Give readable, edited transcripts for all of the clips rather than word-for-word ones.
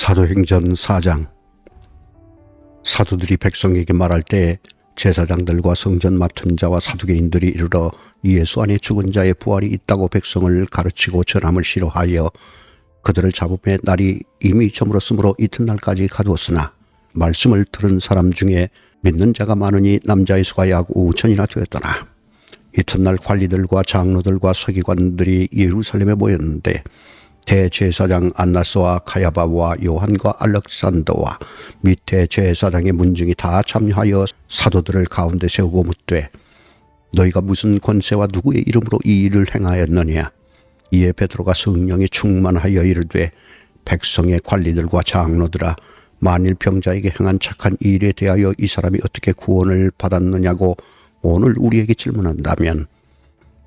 사도행전 4장. 사도들이 백성에게 말할 때 제사장들과 성전 맡은 자와 사두개인들이 이르러 예수 안에 죽은 자의 부활이 있다고 백성을 가르치고 전함을 싫어하여 그들을 잡음에 날이 이미 저물었으므로 이튿날까지 가두었으나 말씀을 들은 사람 중에 믿는 자가 많으니 남자의 수가 약 5천이나 되었더라. 이튿날 관리들과 장로들과 서기관들이 예루살렘에 모였는데 대제사장 안나스와 가야바와 요한과 알렉산더와 밑에 제사장의 문중이 다 참여하여 사도들을 가운데 세우고 묻되 너희가 무슨 권세와 누구의 이름으로 이 일을 행하였느냐. 이에 베드로가 성령에 충만하여 이르되 백성의 관리들과 장로들아, 만일 병자에게 행한 착한 일에 대하여 이 사람이 어떻게 구원을 받았느냐고 오늘 우리에게 질문한다면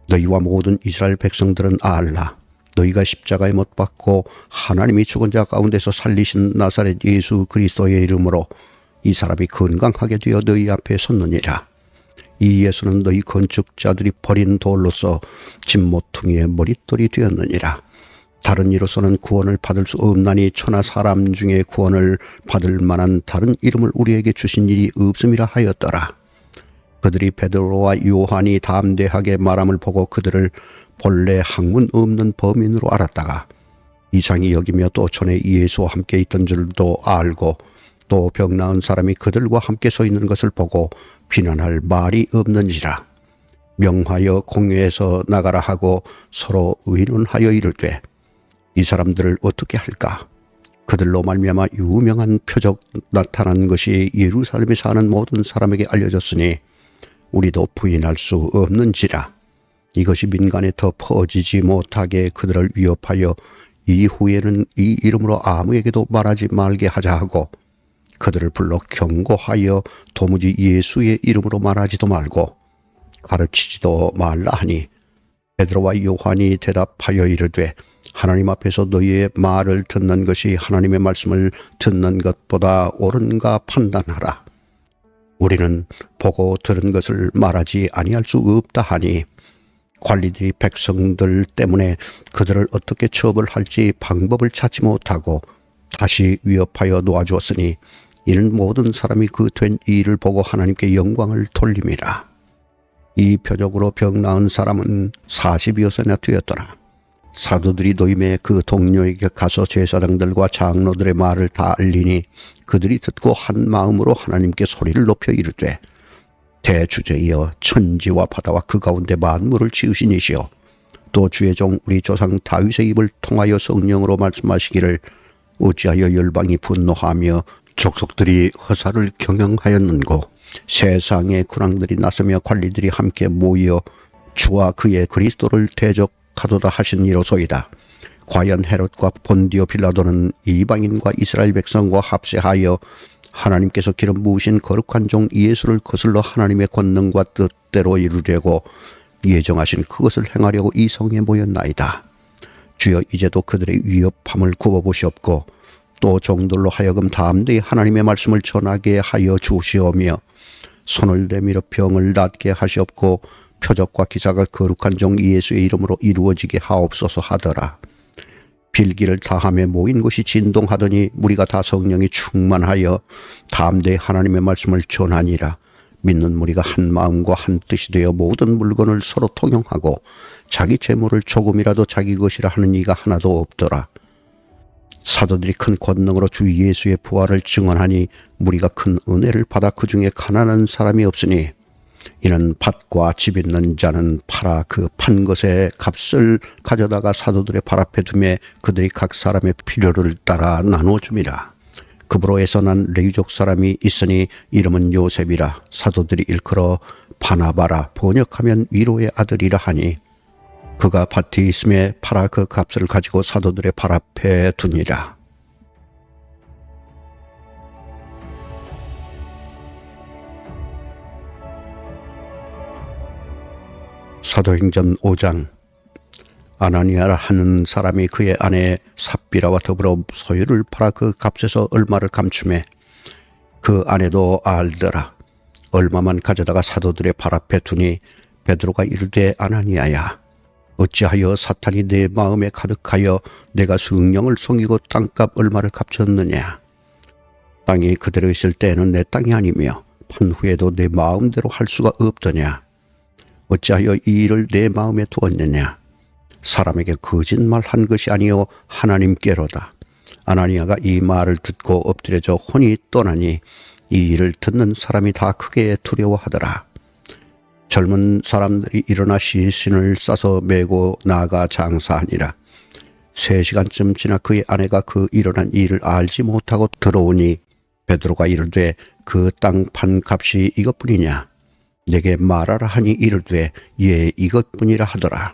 너희와 모든 이스라엘 백성들은 알라. 너희가 십자가에 못 박고 하나님이 죽은 자 가운데서 살리신 나사렛 예수 그리스도의 이름으로 이 사람이 건강하게 되어 너희 앞에 섰느니라. 이 예수는 너희 건축자들이 버린 돌로서 진모퉁이의 머릿돌이 되었느니라. 다른 이로서는 구원을 받을 수 없나니 천하 사람 중에 구원을 받을 만한 다른 이름을 우리에게 주신 일이 없음이라 하였더라. 그들이 베드로와 요한이 담대하게 말함을 보고 그들을 본래 학문 없는 범인으로 알았다가 이상히 여기며 또 전에 예수와 함께 있던 줄도 알고 또 병 나은 사람이 그들과 함께 서 있는 것을 보고 비난할 말이 없는지라. 명하여 공회에서 나가라 하고 서로 의논하여 이르되 이 사람들을 어떻게 할까? 그들로 말미암아 유명한 표적 나타난 것이 예루살렘에 사는 모든 사람에게 알려졌으니 우리도 부인할 수 없는지라. 이것이 민간에 더 퍼지지 못하게 그들을 위협하여 이후에는 이 이름으로 아무에게도 말하지 말게 하자 하고 그들을 불러 경고하여 도무지 예수의 이름으로 말하지도 말고 가르치지도 말라 하니 베드로와 요한이 대답하여 이르되 하나님 앞에서 너희의 말을 듣는 것이 하나님의 말씀을 듣는 것보다 옳은가 판단하라. 우리는 보고 들은 것을 말하지 아니할 수 없다 하니 관리들이 백성들 때문에 그들을 어떻게 처벌할지 방법을 찾지 못하고 다시 위협하여 놓아주었으니 이는 모든 사람이 그 된 일을 보고 하나님께 영광을 돌림이라. 이 표적으로 병 나은 사람은 40여세나 되었더라. 사도들이 노임에 그 동료에게 가서 제사장들과 장로들의 말을 다 알리니 그들이 듣고 한 마음으로 하나님께 소리를 높여 이르되 대주제이여 천지와 바다와 그 가운데 만물을 지으신 이시여 또 주의 종 우리 조상 다윗의 입을 통하여 성령으로 말씀하시기를 어찌하여 열방이 분노하며 족속들이 허사를 경영하였는고 세상의 군왕들이 나서며 관리들이 함께 모여 주와 그의 그리스도를 대적하도다 하신 이로소이다. 과연 헤롯과 본디오 빌라도는 이방인과 이스라엘 백성과 합세하여 하나님께서 기름 부으신 거룩한 종 예수를 거슬러 하나님의 권능과 뜻대로 이루려고 예정하신 그것을 행하려고 이 성에 모였나이다. 주여 이제도 그들의 위협함을 굽어보시옵고 또 종들로 하여금 담대히 하나님의 말씀을 전하게 하여 주시오며 손을 내밀어 병을 낫게 하시옵고 표적과 기사가 거룩한 종 예수의 이름으로 이루어지게 하옵소서 하더라. 빌기를 다함에 모인 곳이 진동하더니 무리가 다 성령이 충만하여 담대히 하나님의 말씀을 전하니라. 믿는 무리가 한 마음과 한 뜻이 되어 모든 물건을 서로 통용하고 자기 재물을 조금이라도 자기 것이라 하는 이가 하나도 없더라. 사도들이 큰 권능으로 주 예수의 부활을 증언하니 무리가 큰 은혜를 받아 그 중에 가난한 사람이 없으니 이는 밭과 집 있는 자는 팔아 그 판 것의 값을 가져다가 사도들의 발 앞에 두매 그들이 각 사람의 필요를 따라 나누어 줌이라. 그브로에서 난 레위족 사람이 있으니 이름은 요셉이라. 사도들이 일컬어 바나바라 번역하면 위로의 아들이라 하니 그가 밭에 있음에 팔아 그 값을 가지고 사도들의 발 앞에 두니라. 사도행전 5장. 아나니아라 하는 사람이 그의 아내 삽비라와 더불어 소유를 팔아 그 값에서 얼마를 감추매 그 아내도 알더라. 얼마만 가져다가 사도들의 발 앞에 두니 베드로가 이르되 아나니아야 어찌하여 사탄이 내 마음에 가득하여 내가 성령을 속이고 땅값 얼마를 값졌느냐. 땅이 그대로 있을 때에는 내 땅이 아니며 판 후에도 내 마음대로 할 수가 없더냐. 어찌하여 이 일을 내 마음에 두었느냐. 사람에게 거짓말한 것이 아니요 하나님께로다. 아나니아가 이 말을 듣고 엎드려져 혼이 떠나니 이 일을 듣는 사람이 다 크게 두려워하더라. 젊은 사람들이 일어나 시신을 싸서 메고 나아가 장사하니라. 3시간쯤 지나 그의 아내가 그 일어난 일을 알지 못하고 들어오니 베드로가 이르되 그 땅 판 값이 이것뿐이냐. 내게 말하라 하니 이르되 예 이것뿐이라 하더라.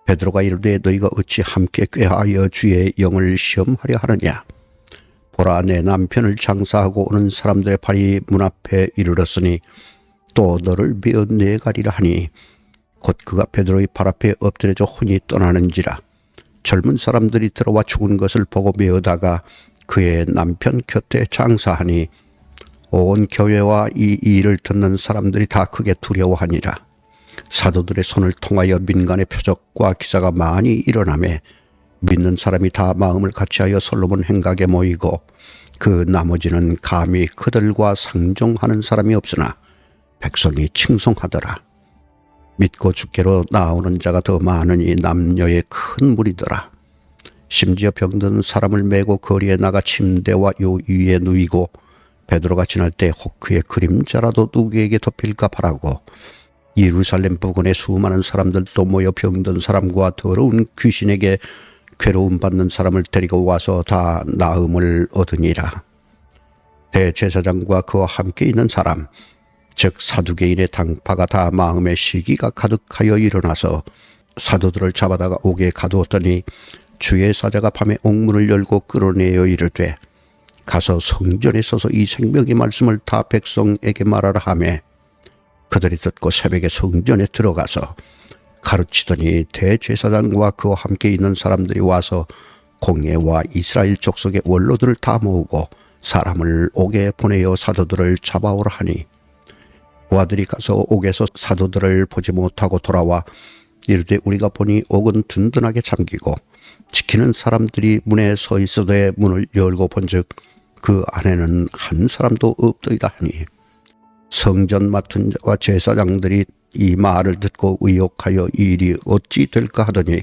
베드로가 이르되 너희가 어찌 함께 꾀하여 주의 영을 시험하려 하느냐. 보라 내 남편을 장사하고 오는 사람들의 발이 문 앞에 이르렀으니 또 너를 메어 내가리라 하니 곧 그가 베드로의 발 앞에 엎드려져 혼이 떠나는지라. 젊은 사람들이 들어와 죽은 것을 보고 메어다가 그의 남편 곁에 장사하니 온 교회와 이 일을 듣는 사람들이 다 크게 두려워하니라. 사도들의 손을 통하여 민간의 표적과 기사가 많이 일어나매 믿는 사람이 다 마음을 같이하여 솔로몬 행각에 모이고 그 나머지는 감히 그들과 상종하는 사람이 없으나 백성이 칭송하더라. 믿고 주께로 나오는 자가 더 많으니 남녀의 큰 무리더라. 심지어 병든 사람을 메고 거리에 나가 침대와 요 위에 누이고 베드로가 지날 때 혹 그의 그림자라도 누구에게 덮일까 바라고 예루살렘 부근에 수많은 사람들도 모여 병든 사람과 더러운 귀신에게 괴로움 받는 사람을 데리고 와서 다 나음을 얻으니라. 대제사장과 그와 함께 있는 사람 즉 사두개인의 당파가 다 마음에 시기가 가득하여 일어나서 사도들을 잡아다가 옥에 가두었더니 주의 사자가 밤에 옥문을 열고 끌어내어 이르되 가서 성전에 서서 이 생명의 말씀을 다 백성에게 말하라 하매 그들이 듣고 새벽에 성전에 들어가서 가르치더니 대제사장과 그와 함께 있는 사람들이 와서 공예와 이스라엘 족속의 원로들을 다 모으고 사람을 옥에 보내어 사도들을 잡아오라 하니 고아들이 가서 옥에서 사도들을 보지 못하고 돌아와 이르되 우리가 보니 옥은 든든하게 잠기고 지키는 사람들이 문에 서 있어도 문을 열고 본즉 그 안에는 한 사람도 없더이다 하니 성전 맡은 자와 제사장들이 이 말을 듣고 의혹하여 이 일이 어찌 될까 하더니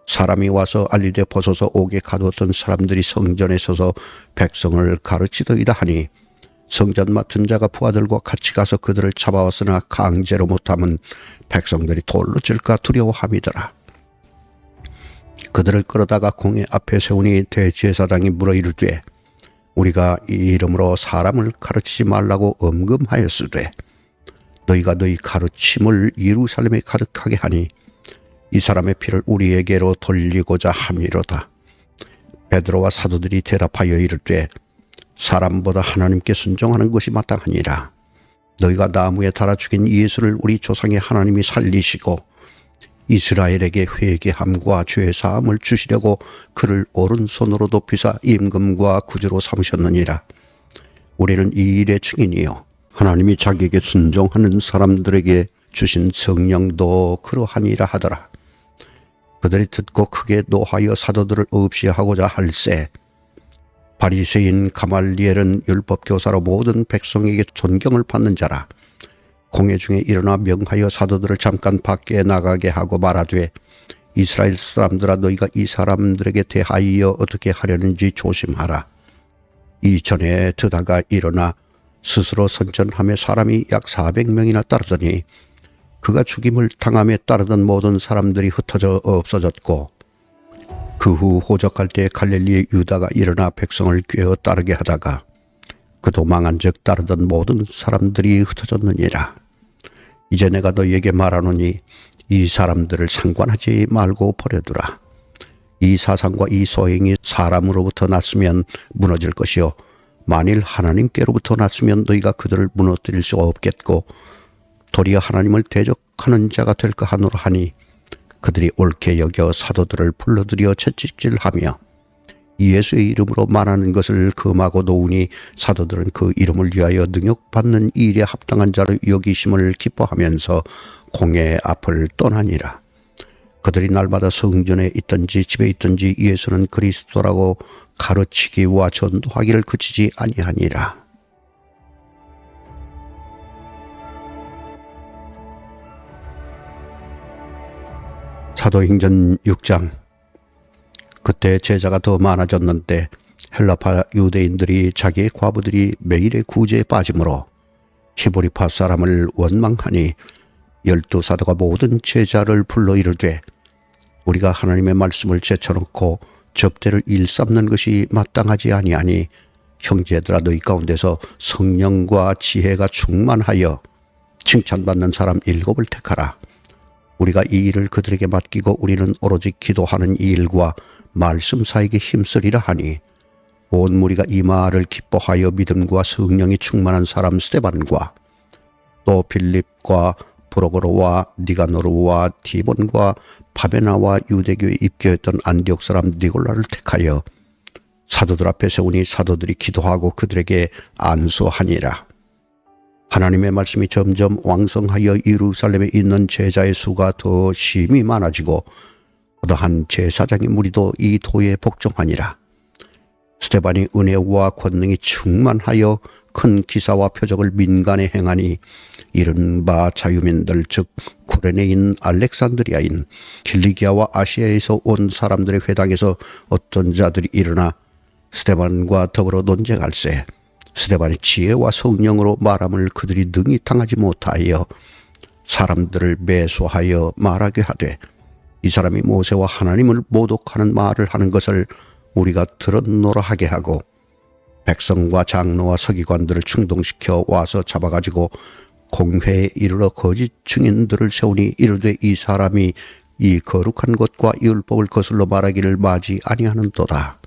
사람이 와서 알리되 보소서 옥에 가두었던 사람들이 성전에 서서 백성을 가르치더이다 하니 성전 맡은 자가 부하들과 같이 가서 그들을 잡아왔으나 강제로 못하면 백성들이 돌로 찔까 두려워함이더라. 그들을 끌어다가 공회 앞에 세우니 대제사장이 물어 이르되 우리가 이 이름으로 사람을 가르치지 말라고 엄금하였으되 너희가 너희 가르침을 예루살렘에 가득하게 하니 이 사람의 피를 우리에게로 돌리고자 함이로다. 베드로와 사도들이 대답하여 이르되 사람보다 하나님께 순종하는 것이 마땅하니라. 너희가 나무에 달아 죽인 예수를 우리 조상의 하나님이 살리시고 이스라엘에게 회개함과 죄 사함을 주시려고 그를 오른손으로 높이사 임금과 구주로 삼으셨느니라. 우리는 이 일의 증인이요 하나님이 자기에게 순종하는 사람들에게 주신 성령도 그러하니라 하더라. 그들이 듣고 크게 노하여 사도들을 없이하고자 할세 바리새인 가말리엘은 율법교사로 모든 백성에게 존경을 받는 자라. 공회 중에 일어나 명하여 사도들을 잠깐 밖에 나가게 하고 말하되 이스라엘 사람들아 너희가 이 사람들에게 대하여 어떻게 하려는지 조심하라. 이전에 드다가 일어나 스스로 선전하며 사람이 약 400명이나 따르더니 그가 죽임을 당함에 따르던 모든 사람들이 흩어져 없어졌고 그 후 호적할 때 갈릴리의 유다가 일어나 백성을 꿰어 따르게 하다가 그도 망한 즉 따르던 모든 사람들이 흩어졌느니라. 이제 내가 너희에게 말하노니 이 사람들을 상관하지 말고 버려두라. 이 사상과 이 소행이 사람으로부터 났으면 무너질 것이요 만일 하나님께로부터 났으면 너희가 그들을 무너뜨릴 수 없겠고 도리어 하나님을 대적하는 자가 될까 하노라 하니 그들이 옳게 여겨 사도들을 불러들여 채찍질하며 예수의 이름으로 말하는 것을 금하고 놓으니 사도들은 그 이름을 위하여 능욕받는 일에 합당한 자로 여기심을 기뻐하면서 공회 앞을 떠나니라. 그들이 날마다 성전에 있든지 집에 있든지 예수는 그리스도라고 가르치기와 전도하기를 그치지 아니하니라. 사도행전 6장. 그때 제자가 더 많아졌는데 헬라파 유대인들이 자기의 과부들이 매일의 구제에 빠짐으로 히브리파 사람을 원망하니 12사도가 모든 제자를 불러 이르되 우리가 하나님의 말씀을 제쳐놓고 접대를 일삼는 것이 마땅하지 아니하니 형제들아 너희 가운데서 성령과 지혜가 충만하여 칭찬받는 사람 7을 택하라. 우리가 이 일을 그들에게 맡기고 우리는 오로지 기도하는 이 일과 말씀 사이에 힘쓰리라 하니 온 무리가 이 말을 기뻐하여 믿음과 성령이 충만한 사람 스데반과 또 빌립과 브로고로와 니가노르와 디본과 파베나와 유대교에 입교했던 안디옥 사람 니골라를 택하여 사도들 앞에 세우니 사도들이 기도하고 그들에게 안수하니라. 하나님의 말씀이 점점 왕성하여 예루살렘에 있는 제자의 수가 더 심히 많아지고 어떠한 제사장의 무리도 이 도에 복종하니라. 스데반이 은혜와 권능이 충만하여 큰 기사와 표적을 민간에 행하니 이른바 자유민들 즉 쿠레네인 알렉산드리아인 길리기아와 아시아에서 온 사람들의 회당에서 어떤 자들이 일어나 스데반과 더불어 논쟁할세 스데반의 지혜와 성령으로 말함을 그들이 능히 당하지 못하여 사람들을 매수하여 말하게 하되 이 사람이 모세와 하나님을 모독하는 말을 하는 것을 우리가 들었노라 하게 하고 백성과 장로와 서기관들을 충동시켜 와서 잡아가지고 공회에 이르러 거짓 증인들을 세우니 이르되 이 사람이 이 거룩한 것과 이 율법을 거슬러 말하기를 마지 아니하는도다.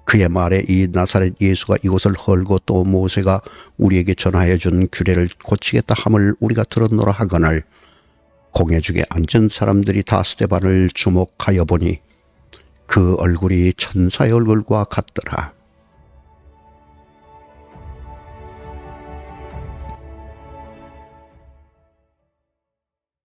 그의 말에 이 나사렛 예수가 이곳을 헐고 또 모세가 우리에게 전하여 준 규례를 고치겠다 함을 우리가 들었노라 하거늘 공회 중에 앉은 사람들이 다 스데반을 주목하여 보니 그 얼굴이 천사의 얼굴과 같더라.